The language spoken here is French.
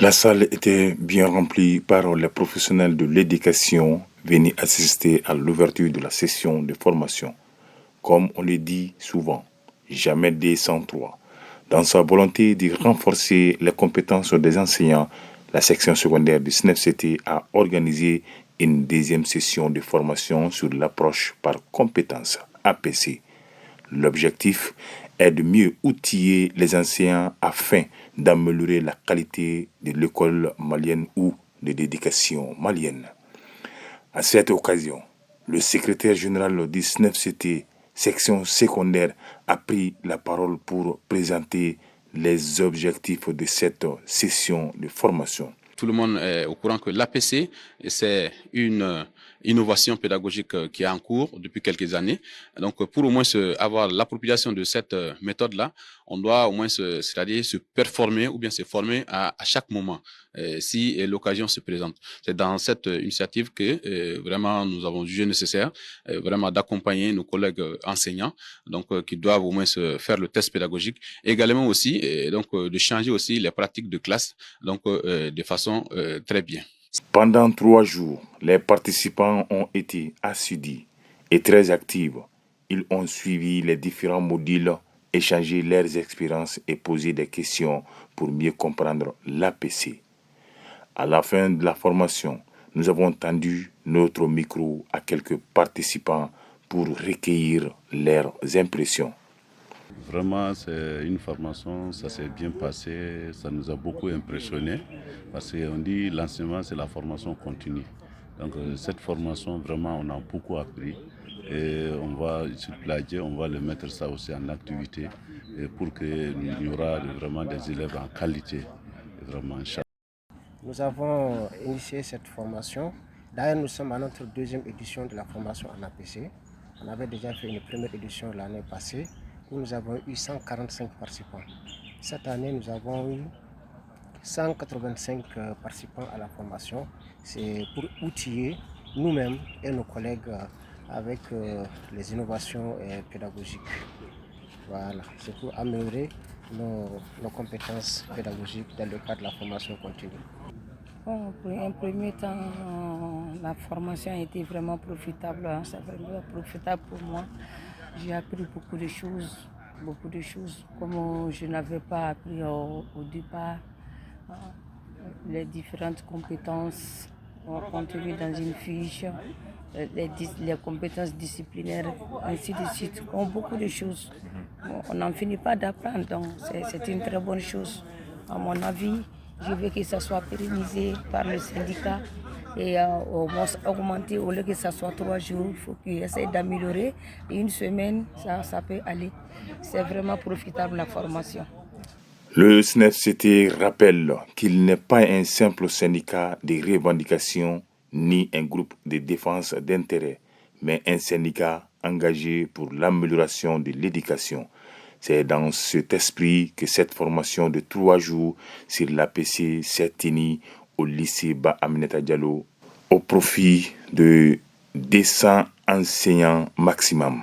La salle était bien remplie par les professionnels de l'éducation venus assister à l'ouverture de la session de formation. Comme on le dit souvent, jamais D sans 3. Dans sa volonté de renforcer les compétences des enseignants, la section secondaire du SNEFCT a organisé une deuxième session de formation sur l'approche par compétences, APC. L'objectif est de mieux outiller les enseignants afin d'améliorer la qualité de l'école malienne ou de l'éducation malienne. À cette occasion, le secrétaire général du SNEFCT, section secondaire, a pris la parole pour présenter les objectifs de cette session de formation. Tout le monde est au courant que l'APC, c'est une innovation pédagogique qui est en cours depuis quelques années. Donc, pour au moins avoir l'appropriation de cette méthode-là, on doit au moins c'est-à-dire se performer ou bien se former à chaque moment, si l'occasion se présente. C'est dans cette initiative que vraiment nous avons jugé nécessaire vraiment d'accompagner nos collègues enseignants, donc qui doivent au moins faire le test pédagogique, également aussi donc de changer aussi les pratiques de classe, donc de façon très bien. Pendant 3 jours, les participants ont été assidus et très actifs. Ils ont suivi les différents modules, échangé leurs expériences et posé des questions pour mieux comprendre l'APC. À la fin de la formation, nous avons tendu notre micro à quelques participants pour recueillir leurs impressions. Vraiment, c'est une formation, ça s'est bien passé, ça nous a beaucoup impressionné parce qu'on dit l'enseignement, c'est la formation continue. Donc cette formation, vraiment, on a beaucoup appris et on va se plagier, on va le mettre ça aussi en activité pour qu'il y aura vraiment des élèves en qualité. Vraiment, nous avons initié cette formation. D'ailleurs, nous sommes à notre deuxième édition de la formation en APC. On avait déjà fait une première édition l'année passée où nous avons eu 145 participants. Cette année, nous avons eu 185 participants à la formation. C'est pour outiller nous-mêmes et nos collègues avec les innovations pédagogiques. Voilà, c'est pour améliorer nos compétences pédagogiques dans le cadre de la formation continue. Bon, pour un premier temps, la formation a été vraiment profitable. C'est vraiment profitable pour moi. J'ai appris beaucoup de choses comme je n'avais pas appris au départ. Les différentes compétences contenues dans une fiche, les compétences disciplinaires, ainsi de suite. Beaucoup de choses. On n'en finit pas d'apprendre, donc c'est une très bonne chose. À mon avis, je veux que ça soit pérennisé par le syndicat et au moins augmenter au lieu que ça soit 3 jours. Il faut qu'ils essayent d'améliorer. Et une semaine, ça peut aller. C'est vraiment profitable la formation. Le SNEFCT rappelle qu'il n'est pas un simple syndicat de revendications ni un groupe de défense d'intérêts, mais un syndicat engagé pour l'amélioration de l'éducation. C'est dans cet esprit que cette formation de 3 jours sur l'APC s'est tenue au lycée Ba Aminata Diallo au profit de 200 enseignants maximum.